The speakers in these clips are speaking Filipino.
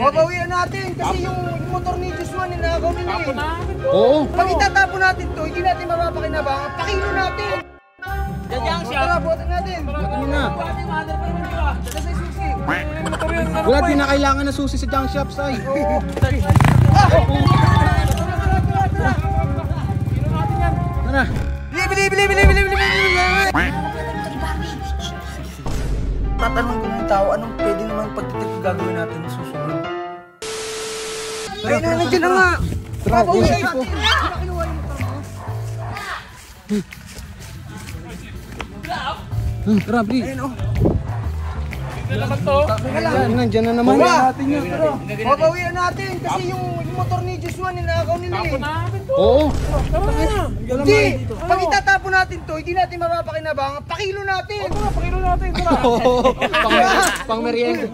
Babawian natin kasi yung motor ni Joshua ninakaw nila eh. Oo. Pag itatapon natin to, hindi natin mapapakinabangan. Pakilo natin. Dadyan siya. Tara, buhatin natin. Buhatin mo na. Buhatin, mother pa naman siya. Dala sa susi. Wala din na kailangan ng susi sa junk shop, Sai. Oo. Tara. Bili! Tatanong ko ng tao, anong pwede naman pagtitig gagawin natin sa susunod? Ay, nandiyan na nga! Tara, Babawian isip ko. natin! Kinuha yung motor mo. Tara, Bri. Ayun o. Nandiyan na naman. Babawian natin kasi yung motor ni Joshua ninakaw nila eh. Oo. Hindi! Pag itatapon natin to, hindi natin mapapakinabangan. Pakilo natin! Pang merienda.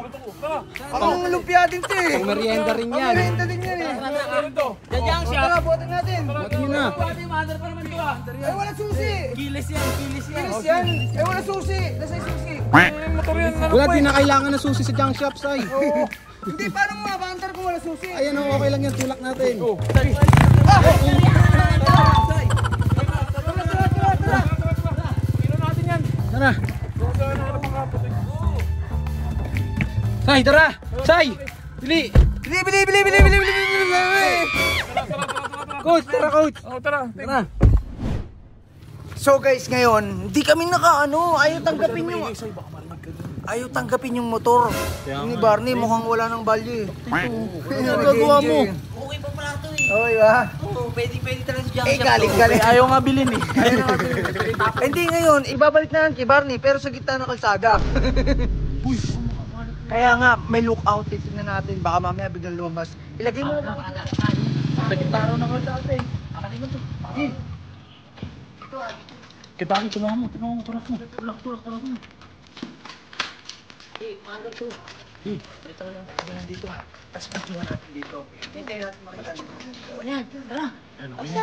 Ang lumpia din to eh. Pang merienda rin yan. Merienda din yan eh. Dadyan siya. Tara, buhatin natin. Buhatin mo na. Buhatin, mother pa naman siya. Ay, wala susi! Kilis yan. Kilis yan! Ay, wala susi! Nasa yung susi! Wala din na kailangan ng susi sa junk shop, Sai. Oo. Hindi, paano mapaantar kung wala susi? Ayan o, okay lang yan. Tulak natin. Tara. Sai, tara. Sai. Bili. Bili! Coach, tara, coach. Tara. Tara. So guys, ngayon, hindi kami ayaw tanggapin yung motor. Ni Barney mukhang wala ng value eh. Ano gagawa mo? Okay pa pala ito eh. Okay ba? Oo, pwede talaga sa junk Eh, shop. galing. Ayaw nga bilhin eh. Hindi ngayon, ibabalik na lang kay Barney pero sa gitna ng kalsada. Kaya nga, may lookout. Titignan natin. Baka mamaya biglang lumabas. Ilagay mo na lang. Nagkitaro na kalsada eh. Akatin mo ito. Kaya bakit tulak mo? Tulak mo. Paano to? Ito lang. Ganyan dito. Tapos pagtuwa natin dito. Hintayin natin makita dito. Ayan, tara. Wait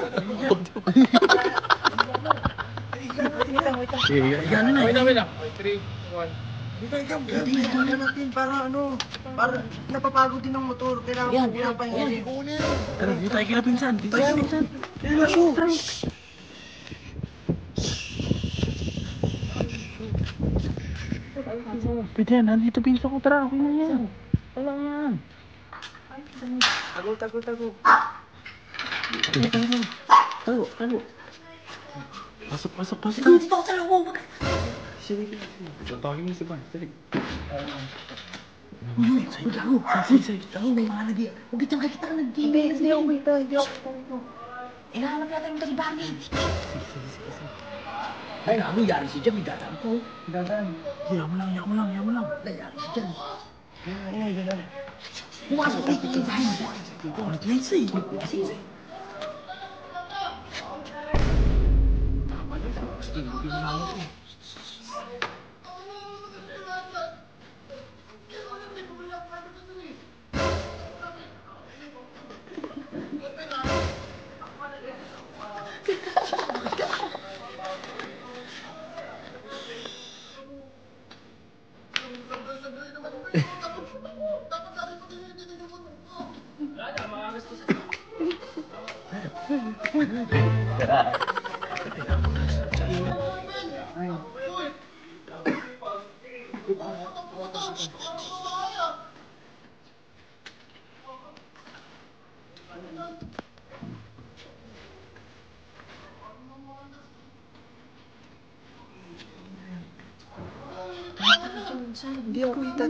lang. 3, 1. Dito natin para napapagod din ng motor. Kailangan mo lang pahingahin. Tara, dito tayo kila pinsan. Pwede yan, nandito pinsan ko. Tara, okay na yan. Wala yan. Tago. Tago. Pasok. Dito ako talaga. Sige. Tawagin mo si Barn. Sige. Tago, may mga lagi. Huwag kitang kakita ka nag-game. Hindi ako kita. Inahanap natin yung tali Barney. Ay, ano yari si Jam? Idadaan ko. Yaman lang. Nayari si Jam. Ganun. Pumasok dito. Ano ito yun sa'yo? Hindi ako kita.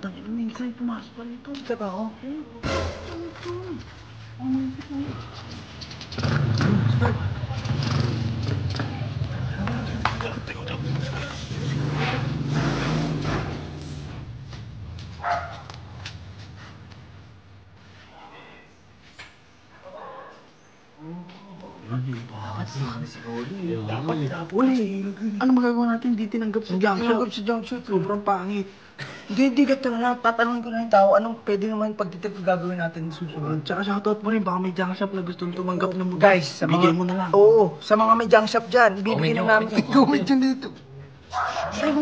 Tangin na minsan, pumasok pa rito. Kita ba ako? Ano magagawa natin? Hindi tinanggap sa junk shop. Sobrang pangit. Hindi ka talaga. Tatanungin ko na yung tao, anong pwede naman pagtitig gagawin natin sa susunod? Tsaka shoutout mo rin, baka may junk shop na gustong tumanggap ng motor. Guys, sa mga... Bigay mo na lang. Oo, sa mga may junk shop dyan, bibigyan na namin. Comment dyan dito. Ay,